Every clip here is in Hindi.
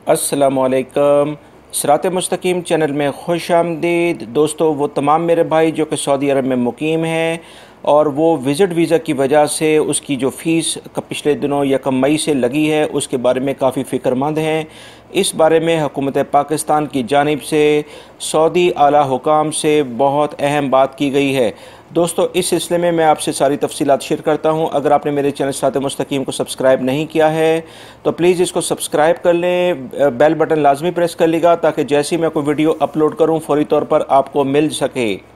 अस्सलामुअलैकुम। सिरात मुस्तकीम चैनल में खुश आमदीद। दोस्तों, वो तमाम मेरे भाई जो कि सऊदी अरब में मुकीम हैं और वो विज़िट वीज़ा की वजह से उसकी जो फ़ीस पिछले दिनों 1 मई से लगी है उसके बारे में काफ़ी फ़िक्रमंद हैं। इस बारे में हुकूमत पाकिस्तान की जानिब से सऊदी आला हुकाम से बहुत अहम बात की गई है। दोस्तों, इस सिलसिले में मैं आपसे सारी तफसीलात शेयर करता हूं। अगर आपने मेरे चैनल सिरात मुस्तकीम को सब्सक्राइब नहीं किया है तो प्लीज़ इसको सब्सक्राइब कर लें, बेल बटन लाजमी प्रेस कर लीजिएगा ताकि जैसे ही मैं कोई वीडियो अपलोड करूं फ़ौरी तौर पर आपको मिल सके।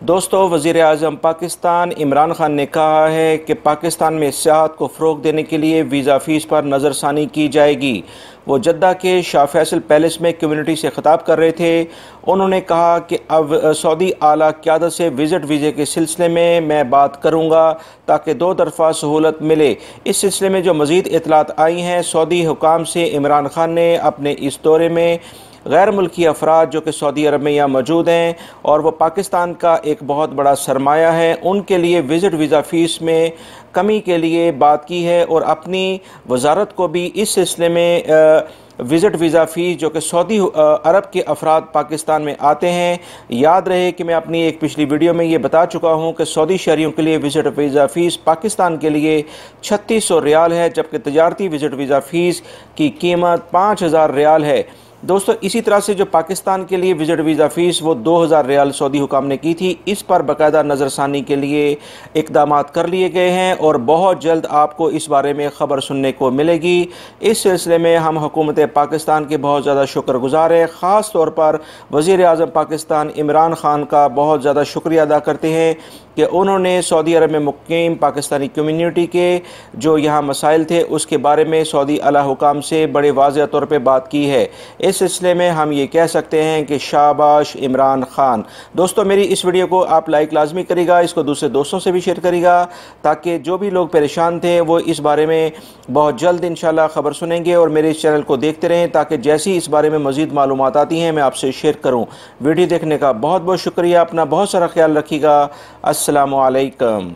दोस्तों, वज़ीर आज़म पाकिस्तान इमरान खान ने कहा है कि पाकिस्तान में सियाहत को फ़रोग़ देने के लिए वीज़ा फ़ीस पर नज़रसानी की जाएगी। वो जद्दा के शाह फैसल पैलेस में कम्युनिटी से ख़िताब कर रहे थे। उन्होंने कहा कि अब सऊदी आला क़यादत से विज़िट वीज़े के सिलसिले में मैं बात करूँगा ताकि दो तरफ़ा सहूलत मिले। इस सिलसिले में जो मज़ीद इतलात आई हैं सऊदी हुकाम से, इमरान खान ने अपने इस दौरे में गैर मुल्की अफराद जो कि सऊदी अरब में यहाँ मौजूद हैं और वह पाकिस्तान का एक बहुत बड़ा सरमाया है, उनके लिए विज़िट वीज़ा फ़ीस में कमी के लिए बात की है और अपनी वजारत को भी इस सिलसिले में विज़िट वीज़ा फ़ीस जो कि सऊदी अरब के अफराद पाकिस्तान में आते हैं। याद रहे कि मैं अपनी एक पिछली वीडियो में ये बता चुका हूँ कि सऊदी शहरियों के लिए विज़िट वीज़ा फ़ीस पाकिस्तान के लिए 3600 रियाल है, जबकि तजारती विज़िट वीज़ा फ़ीस की कीमत 5000 रियाल है। दोस्तों, इसी तरह से जो पाकिस्तान के लिए विज़िट वीज़ा फ़ीस वो 2000 रियाल सऊदी हुकाम ने की थी। इस पर बाकायदा नज़रसानी के लिए इक़दामात कर लिए गए हैं और बहुत जल्द आपको इस बारे में ख़बर सुनने को मिलेगी। इस सिलसिले में हम हुकूमत पाकिस्तान के बहुत ज़्यादा शुक्रगुज़ार हैं। ख़ास तौर पर वज़ीर आज़म पाकिस्तान इमरान खान का बहुत ज़्यादा शुक्रिया अदा करते हैं कि उन्होंने सऊदी अरब में मुक़ीम पाकिस्तानी कम्युनिटी के जो यहाँ मसाइल थे उसके बारे में सऊदी आला हुकाम से बड़े वाज़ेह तौर पर बात की है। इस सिलसिले में हम ये कह सकते हैं कि शाबाश इमरान खान। दोस्तों, मेरी इस वीडियो को आप लाइक लाजमी करिएगा, इसको दूसरे दोस्तों से भी शेयर करिएगा ताकि जो भी लोग परेशान थे वो इस बारे में बहुत जल्द इंशाल्लाह ख़बर सुनेंगे और मेरे इस चैनल को देखते रहें ताकि जैसी इस बारे में मज़ीद मालूमात आती हैं मैं आपसे शेयर करूँ। वीडियो देखने का बहुत बहुत शुक्रिया। अपना बहुत सारा ख्याल रखिएगा। अस्सलामु अलैकुम।